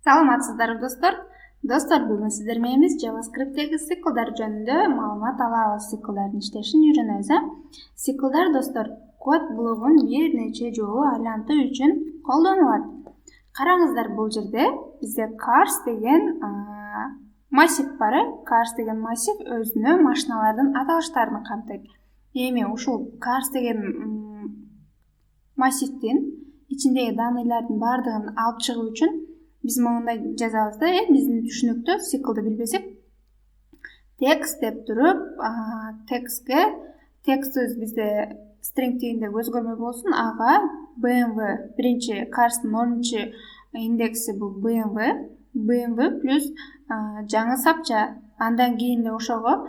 Саламатсыздарбы достор. Достор, бүгүн сиздер менен биз JavaScript'теги циклдар жөнүндө маалымат алабыз. Циклдардын иштешин үйрөнөбүз. Циклдар достор код блогун бир нече жолу айлантуу үчүн колдонулат. Караңыздар, бул жерде бизде cars деген массив бар. Cars деген массив өзүнө машиналардын аталыштарын камтыйт. Эми ушул cars деген массивдин ичиндеги данныйлардын баардыгын алып чыгуу үчүн биз мындай жазабыз да, биздин түшүнүктө циклды билбесек, text деп туруп, текстибиз бизде string тегинде өзгөрмө болсун, ага bmv биринчи carстын 10-чу индекси бул bmv плюс жаңы сапча, андан кийин эле ошого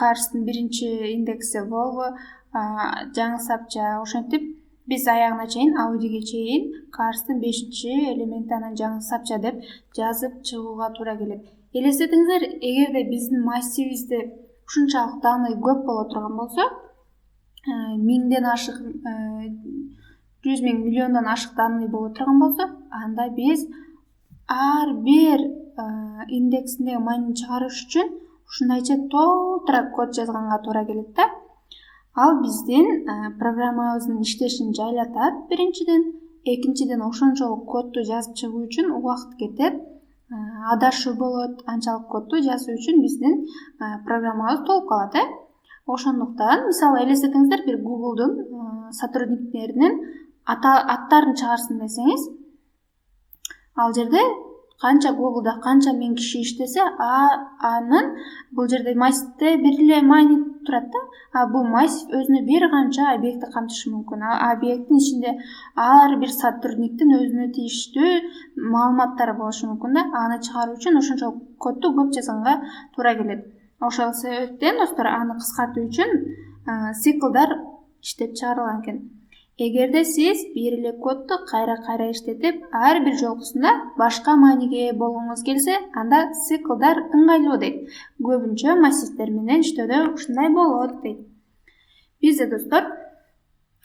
carстын биринчи индекси volvo, жаңы сапча, ошентип биз аягына чейин, аудиге чейин carстын 5-чи элементи анан жаңы сапча деп жазып чыгууга туура келет. Элестетиңиздер, эгерде биздин массивибизде ушунчалык данный көп боло турган болсо, 1000ден ашык, 100 000, миллиондон ашык данный боло турган болсо, анда биз ар бир индексиндеги маанини чыгарыш үчүн ушундайча толтура код жазганга туура келет да. Ал биздин программабыздын иштешин жайлатат биринчиден, экинчиден ошончолук кодду жазып чыгуу үчүн убакыт кетет, адашуу болот, анчалык кодду жазуу үчүн биздин программабыз толуп калат. Ошондуктан, мисалы элестетиңиздер, бир Google'дун сотрудниктеринин аттарын чыгарсын десеңиз, ал жерде канча Google'да канча миң киши иштесе, анын бул жерде массивде бир эле маани турат да. Бул массив өзүнө бир канча объектти камтышы мүмкүн. Объекттин ичинде ар бир сотрудниктин өзүнө тийиштүү маалыматтары болушу мүмкүн да. Аны чыгаруу үчүн ошончолук кодду көп жазганга туура келет. Ошол себептен достор, аны кыскартуу үчүн циклдар иштеп чыгарылган экен. Эгерде сиз бир эле кодду кайра иштетип, ар бир жолкусунда башка мааниге болгуңуз келсе, анда циклдар ыңгайлуу дейт. Көбүнчө массивдер менен иштөөдө ушундай болот дейт. Бизде достор,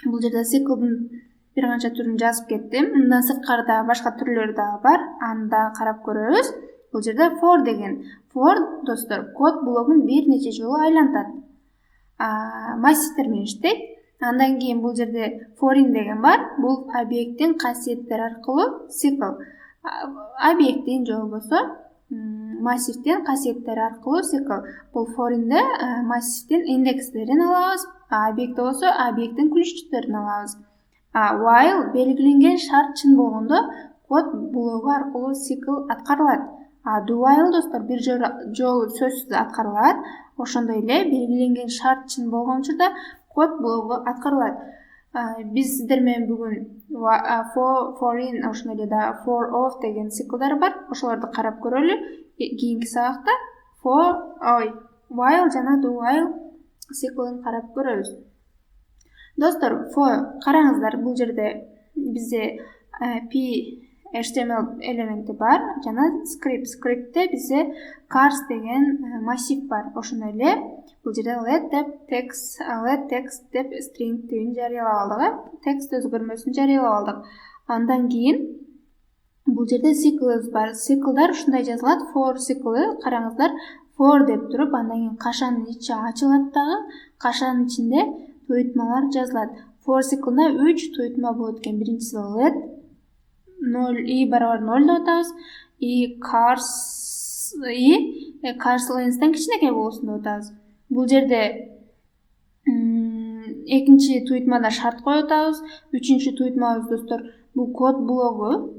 бул жерде циклдын бир канча түрүн жазып кеттим. Мындан сырткарыда башка түрлөрү дагы бар, аны да карап көрөбүз. Бул жерде for деген. For достор, код блогун бир нече жолу айлантат. Массивдер менен иштейт. Андан кийин бул жерде foreign деген бар. Бул объекттин касиеттери аркылуу цикл. Объекттин же болбосо массивдин касиеттери аркылуу цикл. Бул foreign'де массивдин индекстерин алабыз, объектте болсо объекттин ключтөрүн алабыз. While белгиленген шарт чын болгондо код блогу аркылуу цикл аткарылат. Do while достор бир жолу сөзсүз аткарылат. Ошондой эле белгиленген шарт чын болгон учурда код блогу аткарылат. Биз сиздер менен бүгүн for in, ошондой эле да for of деген циклдар бар. Ошолорду карап көрөлү. Кийинки сабакта while жана do while циклын карап көрөбүз. Достор, for караңыздар, бул жерде бизде HTML элементи бар жана script. Scriptте бизде cars деген массив бар. Ошондой эле бул жерде let text деп string тегин жарыялап алдык. Текст өзгөрмөсүн жарыялап алдык. Андан кийин бул жерде циклыбыз бар. Циклдар ушундай жазылат. For циклы караңыздар, for деп туруп, андан кийин кашанын ичи ачылат дагы, кашанын ичинде туйтмалар жазылат. For циклында 3 туйтма болот экен. Биринчиси let 0 и барабар 0 деп атабыз. Cars length'тен кичинекей болсун деп атабыз. Бул жерде экинчи туйтмада шарт коюп атабыз. Үчүнчү туйтмабыз достор, бул код блогу.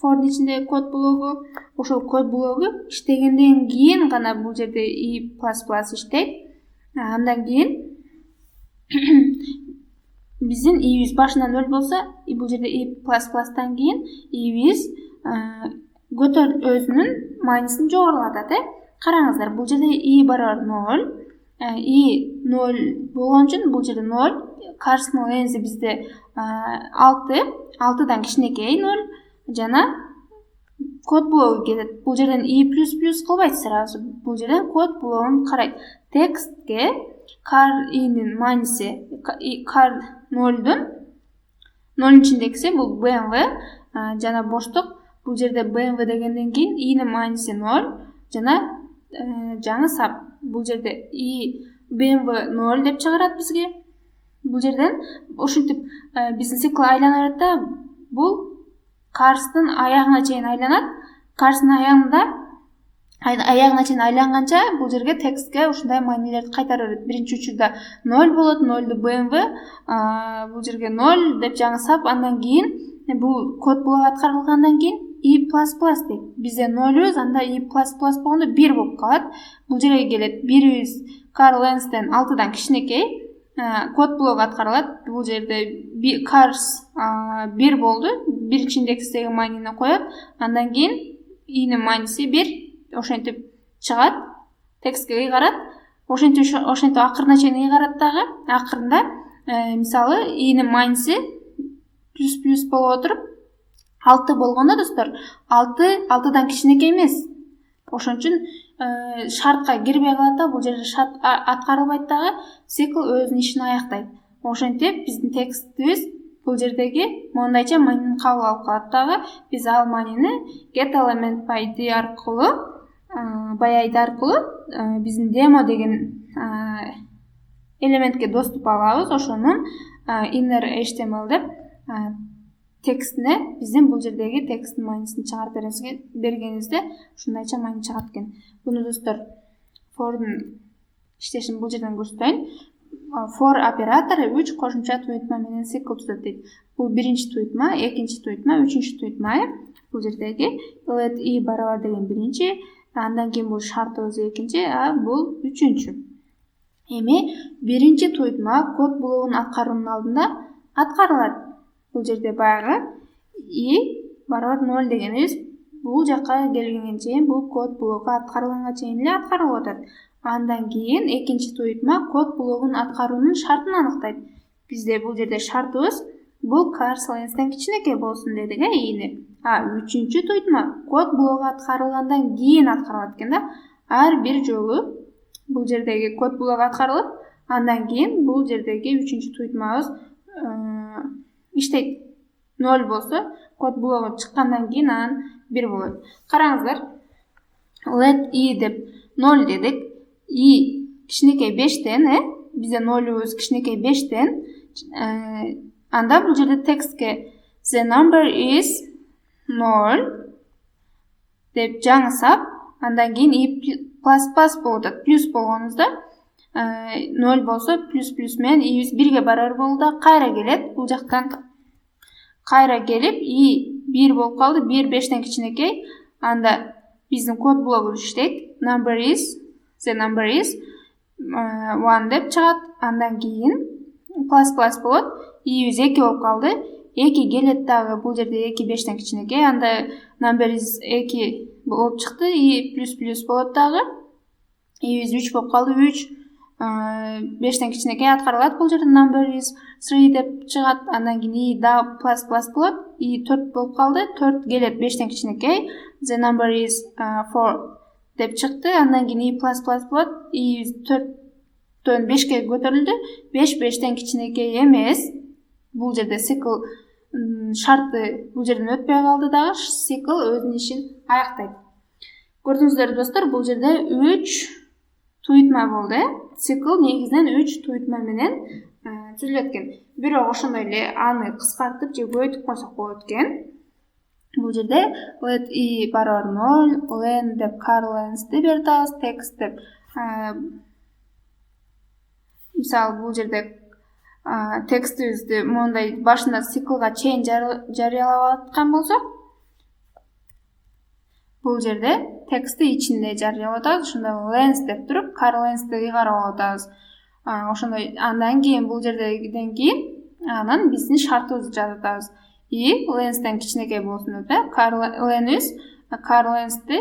For'дун ичиндеги код блогу. Ошол код блогу иштегенден кийин гана бул жерде i++ иштейт. Андан кийин биздин i'биз башынан 0 болсо, бул жерде i++тан кийин i'биз өзүнүн маанисин жогорулатат. Караңыздар, бул жерде i барабар 0, i 0 болгон үчүн бул жерде 0, carстын length'i бизде 6дан кичинекей 0 жана код блогу кетет. Бул жерден i++ кылбайт сразу. Бул жерден код блогун карайт. Текстке car i'нин мааниси car 0'дун 0-чу индекси бул bmv жана боштук Бул жерде BMW дегенден кийин i'нин мааниси 0 жана жаңы сап. Бул жерде BMW 0 деп чыгарат бизге. Бул жерден ошентип биздин цикл айлана берет да, бул карстын аягына чейин айланат. Карстын аягына чейин айланганча бул жерге текстке ушундай маанилерди кайтарып берет. Биринчи учурда 0 болот, 0ду BMW, бул жерге 0 деп жаңы сап, андан кийин бул код блогу аткарылгандан кийин i++ дейт. Бизде 0 анда i++ болгондо 1 болуп калат. Бул жерге келет 100 Carl Lenstен 6дан кичинекей код блогу аткарылат. Бул жерде cars 1 болду. Биринчи индекстеги маанини коёт. Андан кийин i'нин мааниси 1 ошентип чыгат, текстке ыйгарат. Ошентип акырына чейин ыйгарат дагы. Акырында мисалы i'нин мааниси плюс болуп отуруп 6 болгондо достор, 6дан кичинекей эмес. Ошон үчүн шартка кирбей калат да, бул жерде шарт аткарылбайт дагы, цикл өзүнүн ишин аяктайт. Ошентип биздин текстибиз бул жердеги мондайча маанини кабыл алып калат дагы. Биз ал маанини getElementById аркылуу, by аркылуу биздин demo деген элементке доступ алабыз. Ошонун inner HTML деп текстине биздин бул жердеги тексттин маанисин чыгарып бергенибизде ушундайча маани чыгат экен. Буну достор for'дун иштешин бул жерден көрсөтөйүн. For оператору 3 кошумча туйтма менен цикл түзөт дейт. Бул биринчи туйтма, экинчи туйтма, үчүнчү туйтма. Бул жердеги let i барабар деген биринчи, андан кийин бул шартыбыз экинчи, бул үчүнчү. Эми биринчи туйтма код блогун аткаруунун алдында аткарылат. Бул жерде баягы i барабар 0 дегенибиз бул жакка келгенге чейин бул код блогу аткарылганга чейин эле аткарылып атат. Андан кийин экинчи туйтма код блогун аткаруунун шартын аныктайт. Бизде бул жерде шартыбыз бул Carl Lenstен кичинекей болсун дедик, i'ни. Үчүнчү туйтма код блогу аткарылгандан кийин аткарылат экен да. Ар бир жолу бул жердеги код блогу аткарылып, андан кийин бул жердеги үчүнчү туйтмабыз иштейт. 0 болсо, код блогу чыккандан кийин анан 1 болот. Караңыздар, let i деп 0 дедик. i кичинекей 5тен, бизде 0'убуз кичинекей 5тен, анда бул жерде текстке the number is 0 деп жаңы сап, андан кийин i++ болот. Плюс болгонубузда 0 болсо плюс менен i'биз 1ге барабар болду, кайра келет. Бул жактан кайра келип i 1 болуп калды, 1 5тен кичинекей. Анда биздин код блогубуз иштейт. The number is 1 деп чыгат. Андан кийин ++ болот. i'биз 2 болуп калды. 2 келет дагы, бул жерде 2 5тен кичинекей. Анда number is 2 болуп чыкты. i++ болот дагы. i'биз 3 болуп калды. 3 5тен кичинекей аткарылат. Бул жерде number is 3 деп чыгат. Андан кийин i да ++ болот. i 4 болуп калды. 4 келет 5тен кичинекей. The number is 4 деп чыкты. Андан кийин i++ болот. i 4төн 5ке көтөрүлдү. 5 5тен кичинекей эмес. Бул жерде цикл шарты бул жерден өтпөй калды дагы. Цикл өзүнүн ишин аяктайт. Көрдүңүздөр достор, бул жерде 3 туйтма болду. Цикл негизинен 3 туйтма менен түзүлөт экен. Бирок ошондой эле аны кыскартып же көбөйтүп койсок болот экен. Бул жерде let i барабар 0, len деп Carl Lenst'ти берип атабыз, text деп мисалы бул жерде текстибизди мондай башында циклга чейин жарыялап аткан болсок, бул жерде текстти ичинде жарыялап атабыз. Ошондой Lenst деп туруп Carl Lenst'ти ыйгарып атабыз. Ошондой андан кийин бул жерден кийин анан биздин шартыбызды жазып атабыз. И Lenstен кичинекей болсун деп, Carl Lenst'ти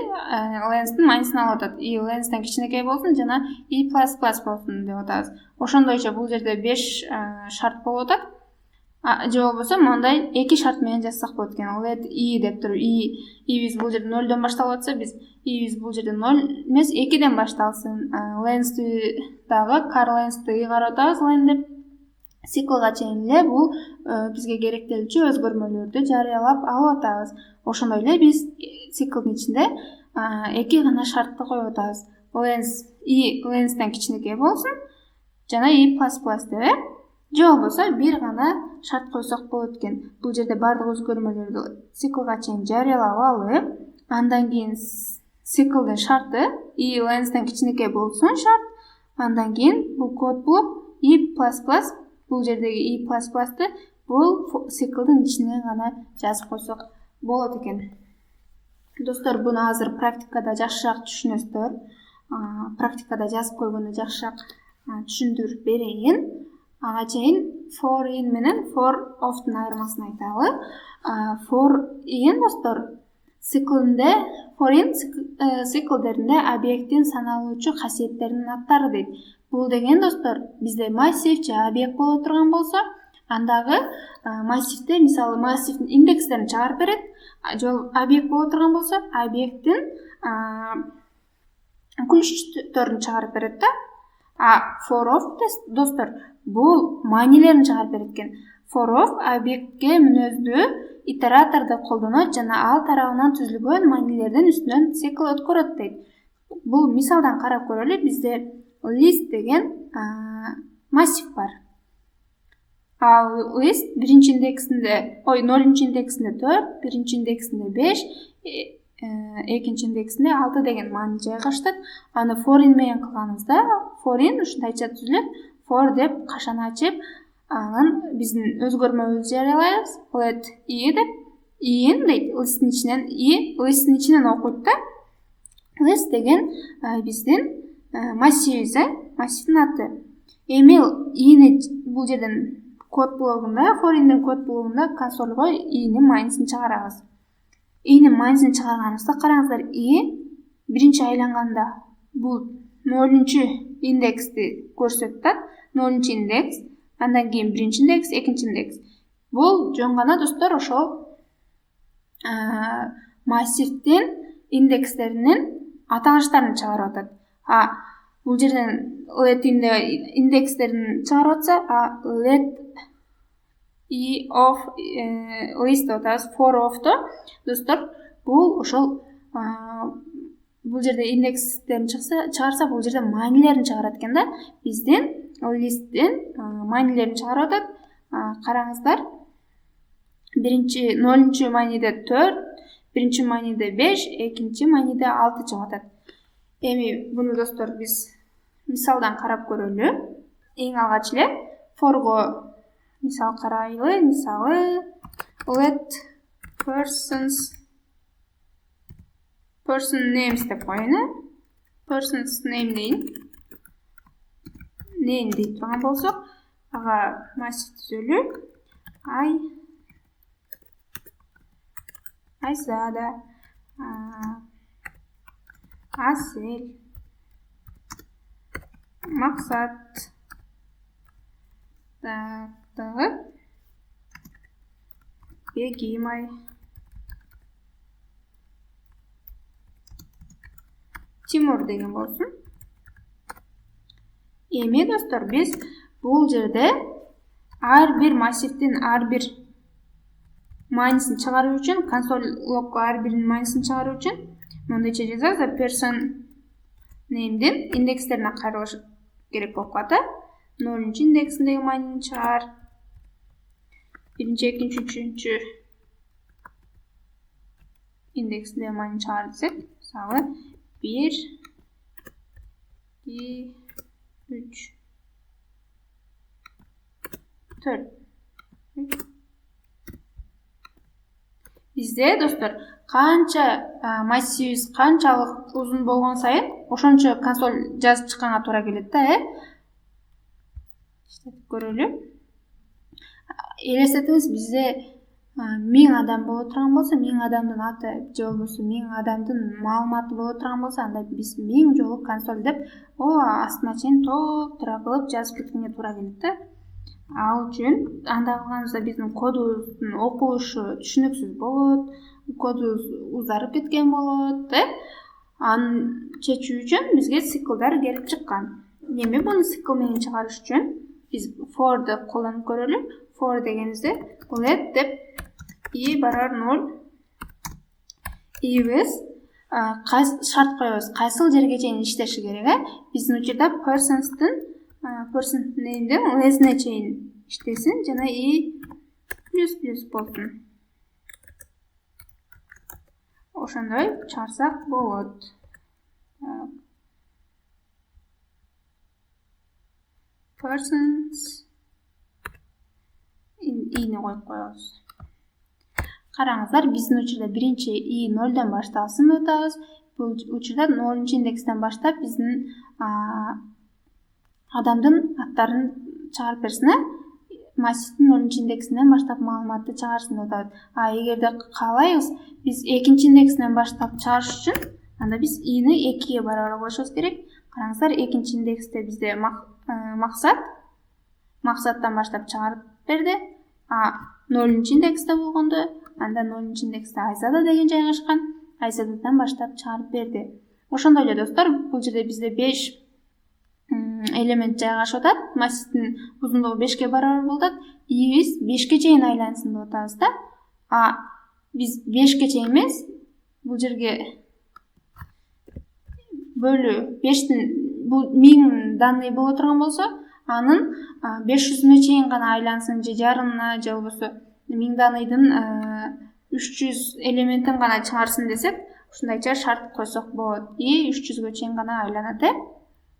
маанисин алып атат. И Lenstен кичинекей болсун жана i++ болсун деп атабыз. Ошондойчо бул жерде 5 шарт болуп атат. Же болбосо мондай 2 шарт менен жазсак болот экен. Let i деп туруп, i'биз бул жерде 0дон башталып атса, биз i'биz бул жерде 0 эмес 2ден башталсын. Lenst'ти дагы Carl Lenst'ти ыйгарып атабыз len деп. циклга чейин эле бул бизге керектелүүчү өзгөрмөлөрдү жарыялап алып атабыз. Ошондой эле биз циклдын ичинде 2 гана шартты коюп атабыз. Length'тен кичинекей болсун жана i++ деп, же болбосо бир гана шарт койсок болот экен. Бул жерде бардык өзгөрмөлөрдү циклга чейин жарыялап алып, андан кийин циклдын шарты i length'тен кичинекей болсун шарт, андан кийин бул код болуп i++, бул жердеги i++ты бул циклдын ичине гана жазып койсок болот экен. Достор, буну азыр практикада жакшыраак түшүнөсүздөр. Практикада жазып койгондо жакшыраак түшүндүрүп берейин. Ага чейин for in менен for of'тун айырмасын айталы. For in достор, циклинде for in циклдеринде объекттин саналуучу касиеттеринин аттары дейт. Бул деген достор, бизде массив же объект боло турган болсо, андагы массивде, мисалы массивдин индекстерин чыгарып берет. Же объект боло турган болсо, объекттин ключтөрүн чыгарып берет да. For of достор, бул маанилерин чыгарып берет экен. For of объектке мүнөздүү итераторду колдонот жана ал тарабынан түзүлгөн маанилердин үстүнөн цикл өткөрөт дейт. Бул мисалдан карап көрөлү. Бизде list деген массив бар. Ал list биринчи индексинде, 0-чу индексинде 4, биринчи индексинде 5, экинчи индексинде 6 деген маани жайгаштырат. Аны for in менен кылганыбызда, for in ушундайча түзүлөт. For деп кашан ачып, анан биздин өзгөрмөбүздү жарыялайбыз. Let i деп, in дейт, listin ичинен listin ичинен окуйт да. List деген биздин массивибиз, массивдин аты. Эми i'ни бул жерден код блогунда, for in'дин код блогунда консольго i'нин маанисин чыгарабыз. i'нин маанисин чыгарганыбызда караңыздар, i биринчи айланганда бул 0-чу индексти көрсөтөт. 0-чу индекс, андан кийин биринчи индекс, экинчи индекс. Бул жөн гана достор ошол массивдин индекстеринин аталыштарын чыгарып атат. Бул жерден let индекстерин чыгарып атса, let i of list атабыз, for of'то достор, бул ошол бул жерде индекстерин чыгарса, бул жерде маанилерин чыгарат экен да. Биздин lisттин маанилерин чыгарып атат. Караңыздар. Биринчи 0-чу мааниде 4, биринчи мааниде 5, экинчи мааниде 6 чыгып атат. Эми буну достор биз мисалдан карап көрөлү. Эң алгач эле for'го мисал карайлы. Мисалы let person names деп коеюн. Person's name дейин. Name дейт турган болсок, ага массив түзөлүп, Айзада, Асел, Максат, Бегимай, Тимур деген болсун. Эми достор, биз бул жерде ар бир массивдин ар бир маанисин чыгаруу үчүн, консоль логго ар биринин маанисин чыгаруу үчүн мындайча жазабыз. Person name'дин индекстерине кайрылыш керек болуп калат. 0-чу индексиндеги маанини чыгар. Биринчи, экинчи, үчүнчү индексиндеги маанини чыгар десек, мисалы 1, 2, 3, 4. Бизде достор канча массивибиз канчалык узун болгон сайын ошончо консоль жазып чыкканга туура келет да, иштетип көрөлү. Элестетиңиз, бизде 1000 адам боло турган болсо, 1000 адамдын аты же болбосо 1000 адамдын маалыматы боло турган болсо, анда биз 1000 жолу консоль деп астына чейин толтура кылып жазып кеткенге туура келет да. Ал үчүн андай кылганыбызда биздин кодубуздун окулушу түшүнүксүз болот, кодубуз узарып кеткен болот, Аны чечүү үчүн бизге циклдар келип чыккан. Эми буну цикл менен чыгарыш үчүн Biz for'ды қолданып көрелік. For дегенімізде let деп i барар 0. i біз шарт қойыз. Қайсыл жерге чейін іштеші керек. Біздің учурда person name'дің less'не чейін іштесін. Жана i плюс болсын. Ошондой чарсак болот. Persons i'ni коюп коебуз. Караңыздар, биздин учурда биринчи i 0дан башталсын деп атабыз. Бул учурда 0-индекстен баштап биздин адамдын аттарын чыгарып берсин. Массивдин 0-индексинен баштап маалыматты чыгарсын деп атабыз. Эгерде каалайбыз, биз 2-индексинен баштап чыгарыш үчүн, анда биз i'ни 2ге барабар кылышыбыз керек. Караңыздар, 2-индексте бизде максаттан баштап чыгарып берди. 0-индексте болгондо, анда 0-индексте айзада деген жайгашкан, айзададан баштап чыгарып берди. Ошондой эле достор, бул жерде бизде 5 элемент жайгашып атат. Массивдин узундугу 5ке барабар болот. Биз 5ке чейин айлансын деп атабыз да. Биз 5ке чейин эмес, бул жерге бөлүү 5тин бул 1000 данный боло турган болсо, анын 500-үнө чейин гана айлансын, же жарымына, же болбосо 1000 данныйдын 300 элементин гана чыгарсын десек, ушундайча шарт койсок болот. 300ге чейин гана айланат.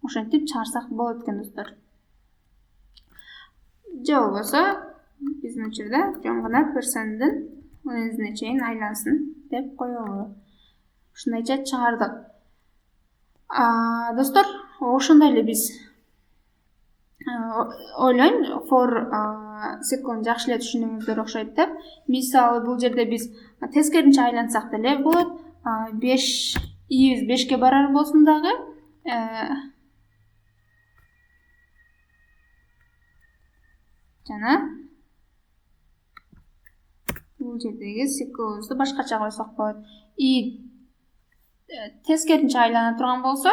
Ошентип чыгарсак болот экен достор. Же болбосо биздин учурда жөн гана personдын less'не чейин айлансын деп коелу. Ушундайча чыгардык. Достор, ошондой эле биз ойлойм, for циклын жакшы эле түшүндүңүздөр окшойт деп. Мисалы, бул жерде биз тескеринче айлансак деле болот. 5ке барар болсун дагы, жана бул жердеги циклыбызды башкача койсок болот. Тескеринче айлана турган болсо,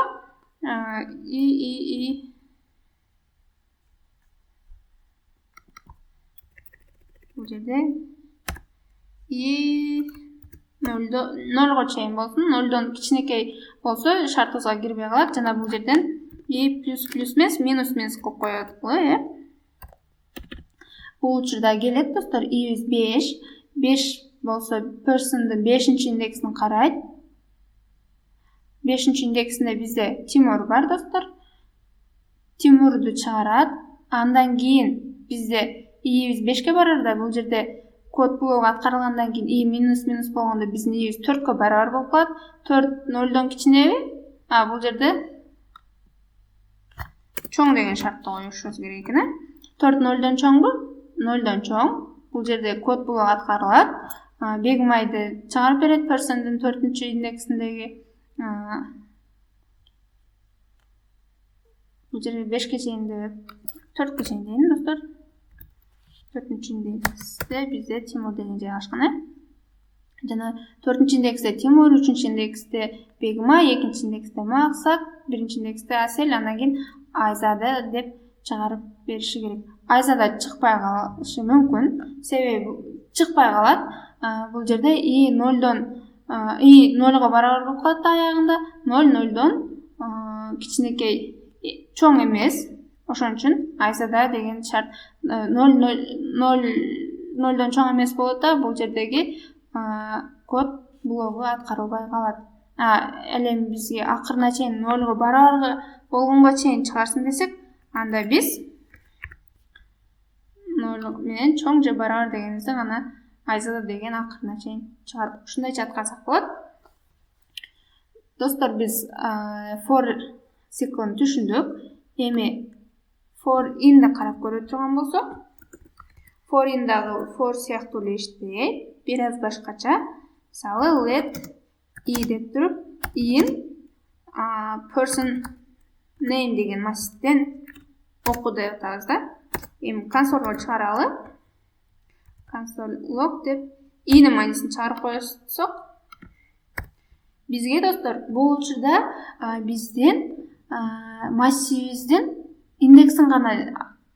бул жерде 0го чейин болсун, 0дон кичинекей болсо шартыбызга кирбей калат. Жана бул жерден плюс эмес, минус кылып коет бул, Бул учурда келет достор, биз 5 болсо personдын 5-индексин карайт. 5-индексинде бизде Тимур бар достор. Тимурду чыгарат. Андан кийин бизде биз 5ке барар да, бул жерде код блогу аткарылгандан кийин минус болгондо биздин биз 4ке барабар болуп калат. 4 0дон кичинеби? Бул жерде чоң деген шартты коюшубуз керек экен. 4 0дон чоңбу? 0дон чоң. Бул жерде код блогу аткарылат. Бегмайды чыгарып берет personдын 4-индексиндеги. Бул жерде 5ке чейин деп 4ке чейин дейин достор. 4-индексте бизде Тимур деген жайгашкан. Жана 4-индексте Тимур, 3-индексте Бегмай, 2-индексте Максат, 1-индексте Асель, андан кийин Айзада деп чыгарып бериши керек. Айзада чыкпай калышы мүмкүн. Себеби чыкпай калат. Бул жерде 0го барабар болуп калат аягында. 0дон кичинекей чоң эмес. Ошон үчүн Айзада деген шарт 0дон чоң эмес болот да, бул жердеги код блогу аткарылбай калат. Элем бизге акырына чейин 0го барабар болгонго чейин чыгарсын десек, анда биз 0 менен чоң же барабар дегенибизде гана Айзада деген акырына чейин чыгарып, ушундайча аткарсак болот. Достор, биз for циклын түшүндүк. Эми for in'ди карап көрө турган болсок, for in дагы for сыяктуу эле иштейт, бир аз башкача. Мисалы, let i деп туруп, in person name деген массивден оку деп атабыз да. Эми консольго чыгаралы. Console log деп i'нин маанисин чыгарып койсок, бизге достор бул учурда биздин массивибиздин индексин гана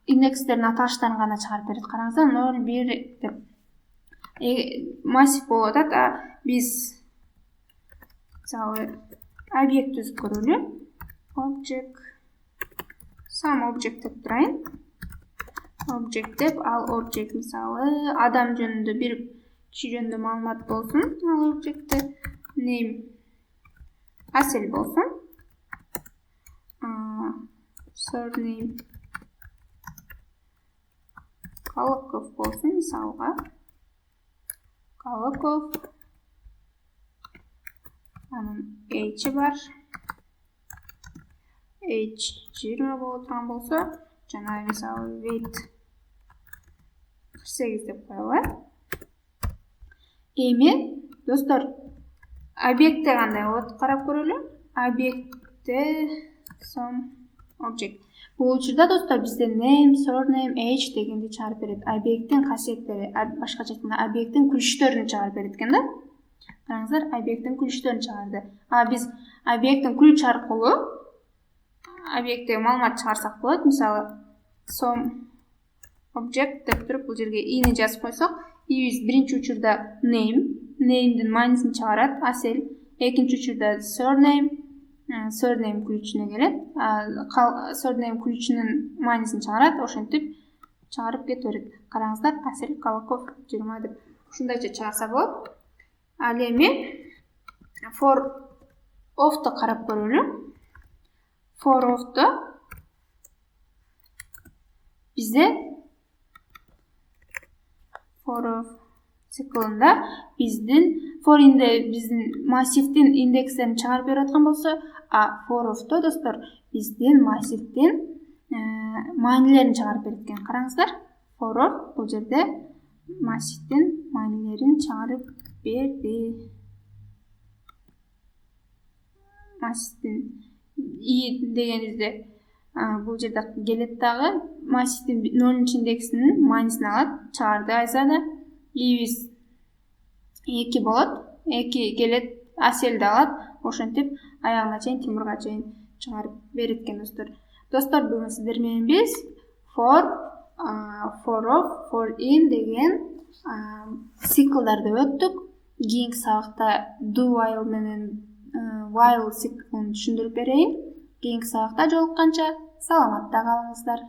индекстердин аталыштарын гана чыгарып берет. Караңыздар, 0, 1 деп массив болуп атат. Биз мисалы объект түзүп көрөлү. Object some object деп турайын. Object деп, ал object мисалы адам жөнүндө, бир киши жөнүндө маалымат болсун. Ал object'te name Асел болсун. Surname Калыков болсун, мисалга. Калыков. Анын age бар. Age 20 боло турган болсо, жана мисалы weight 48 деп коелу. Эми, достор, объектте кандай болот карап көрөлү. Объектте some object. Бул учурда достор бизде name, surname, age дегенди чыгарып берет. Объекттин касиеттери, башкача айтканда объекттин күчтөрүн чыгарып берет экен да. Караңыздар, объекттин күчтөрүн чыгарды. Биз объекттин күч аркылуу объекттеги маалымат чыгарсак болот. Мисалы some object деп туруп бул жерге ини жазып койсок, биз биринчи учурда name'дин маанисин чыгарат, Асел. Экинчи учурда surname ключүнө келет. Surname ключүнүн маанисин чыгарат, ошентип чыгарып кете берет. Караңыздар, Асел Калыков 20 деп ушундайча чыгарса болот. Ал эми for of'то карап көрөлү. For of'то бизде for of циклында биздин for инде биздин массивдин индекстерин чыгарып берип аткан болсо, for of'то достор биздин массивдин маанилерин чыгарып берет экен. Караңыздар, for of бул жерде массивдин маанилерин чыгарып берди. Массивдин и дегенибизде бул жерде келет дагы массивдин 0 индексинин маанисин алат, чыгарды айзада. Биз 2 болот. 2 келет, Аселди алат, ошентип аягына чейин, Тимурга чейин чыгарып берет экен достор. Достор, бүгүн сиздер менен биз for of, for in деген циклдарды өттүк. Кийинки сабакта do while менен while циклын түшүндүрүп берейин. Кийинки сабакта жолукканча саламатта калыңыздар.